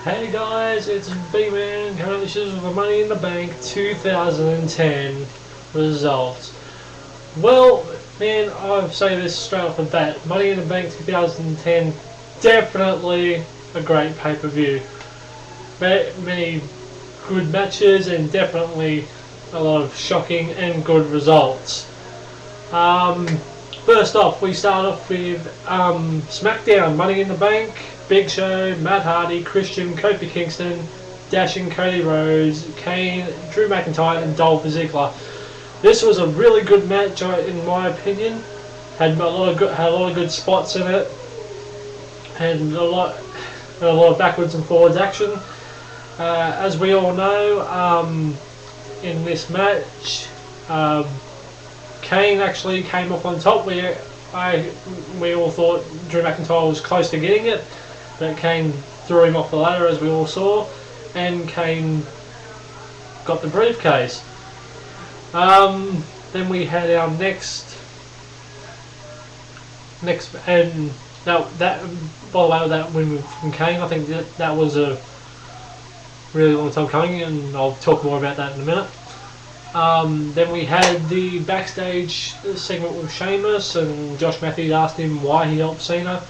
Hey guys, it's B-Man coming with the Money in the Bank 2010 results. Well, man, I'll say this straight off the bat. Money in the Bank 2010, definitely a great pay-per-view. Many good matches and definitely a lot of shocking and good results. First off, we start off with SmackDown, Money in the Bank, Big Show, Matt Hardy, Christian, Kofi Kingston, Dashing, Cody Rhodes, Kane, Drew McIntyre and Dolph Ziggler. This was a really good match in my opinion. Had a lot of good spots in it, and a lot of backwards and forwards action. As we all know, in this match, Kane actually came off on top. We all thought Drew McIntyre was close to getting it, but Kane threw him off the ladder, as we all saw, and Kane got the briefcase. Then we had our next, and that by the way, that win from Kane, I think that was a really long time coming, and I'll talk more about that in a minute. Then we had the backstage segment with Sheamus, and Josh Matthews asked him why he helped Cena,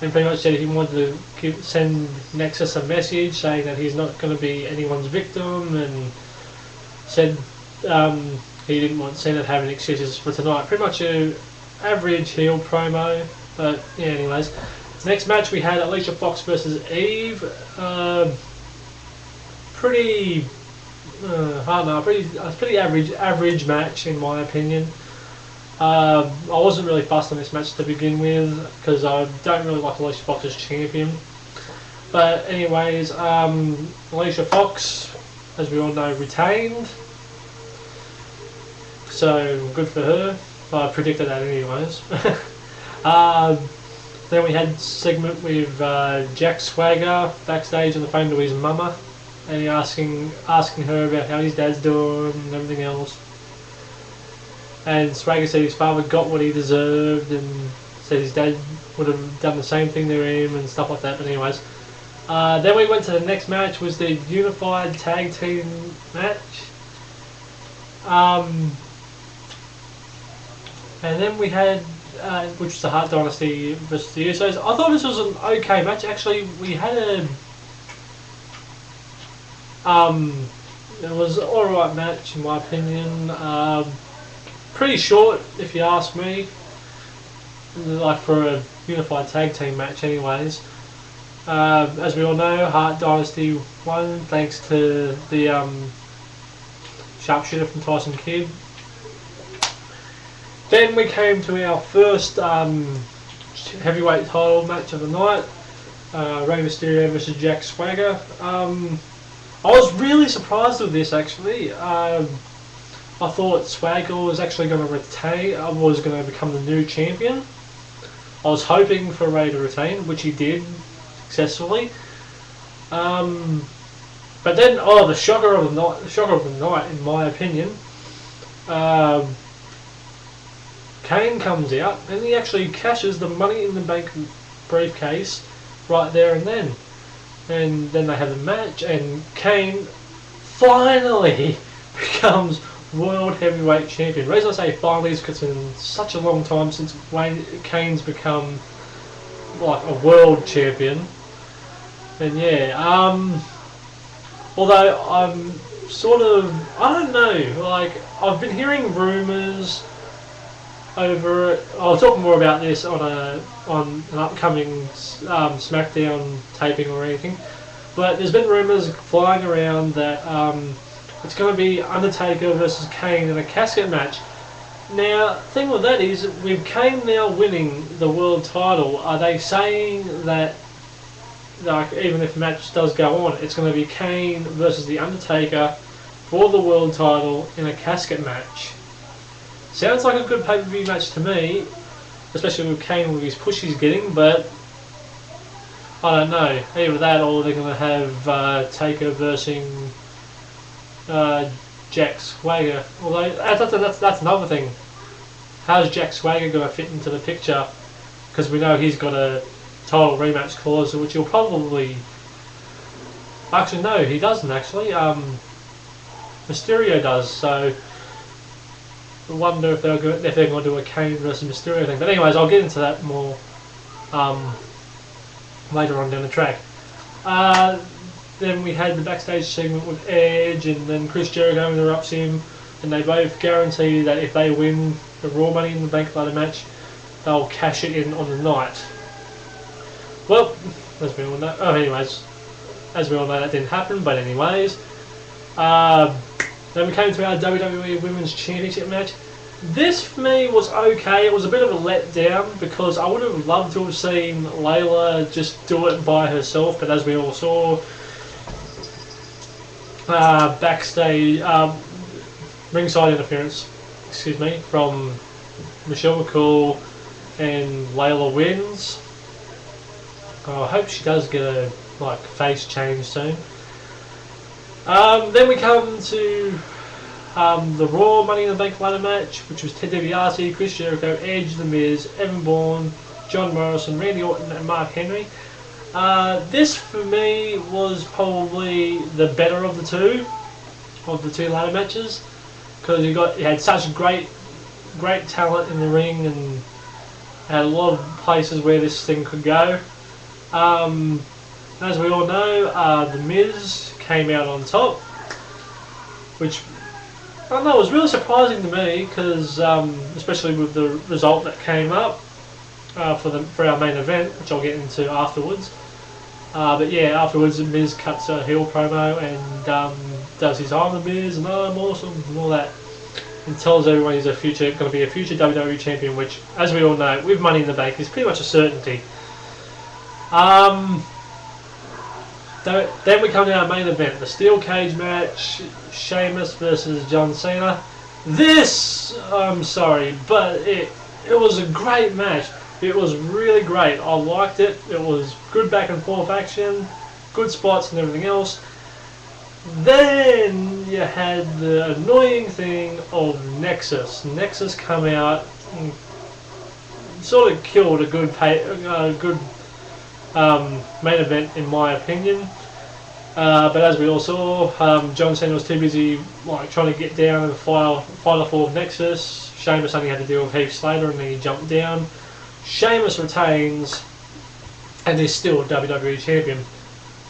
and pretty much said he wanted to send Nexus a message saying that he's not going to be anyone's victim, and said he didn't want Cena to have any excuses for tonight. Pretty much a average heel promo, but yeah. Anyways, the next match we had Alicia Fox versus Eve. Pretty average match in my opinion. I wasn't really fussed on this match to begin with because I don't really like Alicia Fox as champion. But anyways, Alicia Fox, as we all know, retained. So good for her. I predicted that anyways. Then we had a segment with Jack Swagger backstage on the phone to his mama, and he asking her about how his dad's doing and everything else. And Swagger said his father got what he deserved, and said his dad would have done the same thing to him and stuff like that. But anyways, then we went to the next match, was the Unified Tag Team match. And then we had, which was the Hart Dynasty versus the Usos. I thought this was an okay match. Actually, we had it was an alright match in my opinion. Pretty short, if you ask me, like for a unified tag team match anyways. As we all know, Hart Dynasty won thanks to the sharpshooter from Tyson Kidd. Then we came to our first heavyweight title match of the night, Rey Mysterio versus Jack Swagger. I was really surprised with this actually. I thought Swagger was actually going to retain, was going to become the new champion. I was hoping for Rey to retain, which he did successfully. But then, the shocker of the night, in my opinion, Kane comes out and he actually cashes the Money in the Bank briefcase right there and then. And then they have the match, and Kane finally becomes World Heavyweight Champion. The reason I say finally is because it's been such a long time since Kane's become like a World Champion. And yeah, although I'm sort of, I don't know, like I've been hearing rumours over it. I'll talk more about this on an upcoming SmackDown taping or anything. But there's been rumours flying around that it's going to be Undertaker versus Kane in a casket match. Now, the thing with that is, with Kane now winning the world title, are they saying that, like, even if the match does go on, it's going to be Kane versus the Undertaker for the world title in a casket match? Sounds like a good pay-per-view match to me, especially with Kane with his push he's getting, but I don't know. Either that or they're going to have Taker versus Jack Swagger. Although that's another thing. How's Jack Swagger going to fit into the picture? Because we know he's got a title rematch clause, which he'll probably Actually, no, he doesn't actually. Mysterio does, so I wonder if they're going to do a Kane versus Mysterio thing. But anyways, I'll get into that more later on down the track. Then we had the backstage segment with Edge, and then Chris Jericho interrupts him, and they both guarantee that if they win the Raw Money in the Bank ladder match, they'll cash it in on the night. Well, as we all know, as we all know, that didn't happen. But anyways, then we came to our WWE Women's Championship match. This for me was okay. It was a bit of a letdown because I would have loved to have seen Layla just do it by herself, but as we all saw, backstage ringside interference, from Michelle McCool, and Layla wins. I hope she does get a face change soon. Then we come to the Raw Money in the Bank ladder match, which was Ted DiBiase, Chris Jericho, Edge, The Miz, Evan Bourne, John Morrison, Randy Orton, and Mark Henry. This for me was probably the better of the two ladder matches, because you had such great talent in the ring and had a lot of places where this thing could go. As we all know, The Miz came out on top, which I don't know, was really surprising to me, because especially with the result that came up for our main event, which I'll get into afterwards. But yeah, afterwards The Miz cuts a heel promo and does his "I'm The Miz" and "I'm awesome" and all that, and tells everyone he's going to be a future WWE champion, which, as we all know, with Money in the Bank, is pretty much a certainty. Then we come to our main event, the steel cage match, Sheamus versus John Cena. This, I'm sorry, but it was a great match. It was really great. I liked it. It was good back and forth action, good spots and everything else. Then you had the annoying thing of Nexus. Nexus come out and sort of killed a good main event, in my opinion. But as we all saw, John Cena was too busy trying to get down and fight off all of Nexus. Sheamus only had to deal with Heath Slater, and then he jumped down. Sheamus retains and is still WWE champion.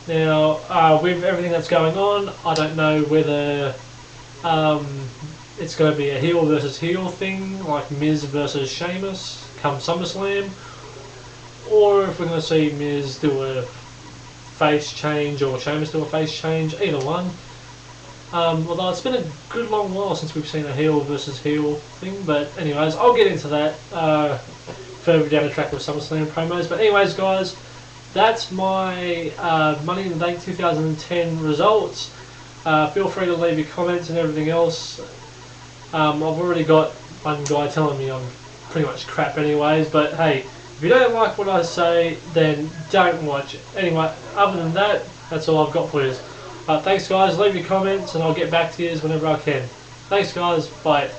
Now, with everything that's going on, I don't know whether it's going to be a heel versus heel thing, like Miz versus Sheamus come SummerSlam, or if we're going to see Miz do a face change or Sheamus do a face change, either one. Although it's been a good long while since we've seen a heel versus heel thing, but anyways, I'll get into that further down the track with SummerSlam promos. But anyways, guys, that's my Money in the Bank 2010 results. Feel free to leave your comments and everything else. I've already got one guy telling me I'm pretty much crap anyways, but hey, if you don't like what I say, then don't watch it. Anyway, other than that, that's all I've got for you. Thanks guys, leave your comments and I'll get back to you whenever I can. Thanks guys, bye.